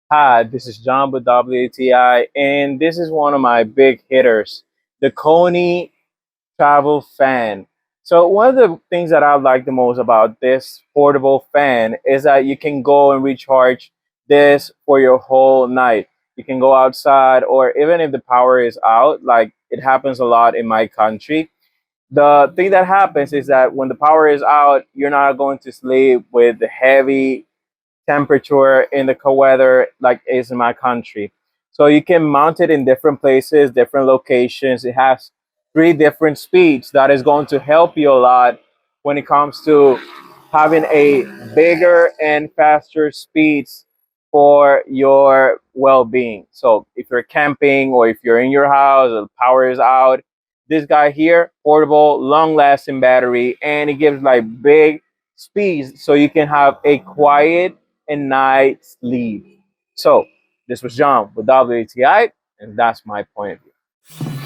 Hi, this is John with WTI, and this is one of my big hitters, the Koonie travel fan. So one of the things that I like the most about this portable fan is that you can go and recharge this for your whole night. You can go outside, or even if the power is out, like it happens a lot in my country. The thing that happens is that when the power is out, you're not going to sleep with the heavy temperature in the cold weather like is in my country. So you can mount it in different places, different locations. It has three different speeds that is going to help you a lot when it comes to having a bigger and faster speeds for your well-being. So if you're camping or if you're in your house, the power is out, this guy here, portable, long-lasting battery, and it gives like big speeds so you can have a quiet and night sleep. So this was John with WTI, and that's my point of view.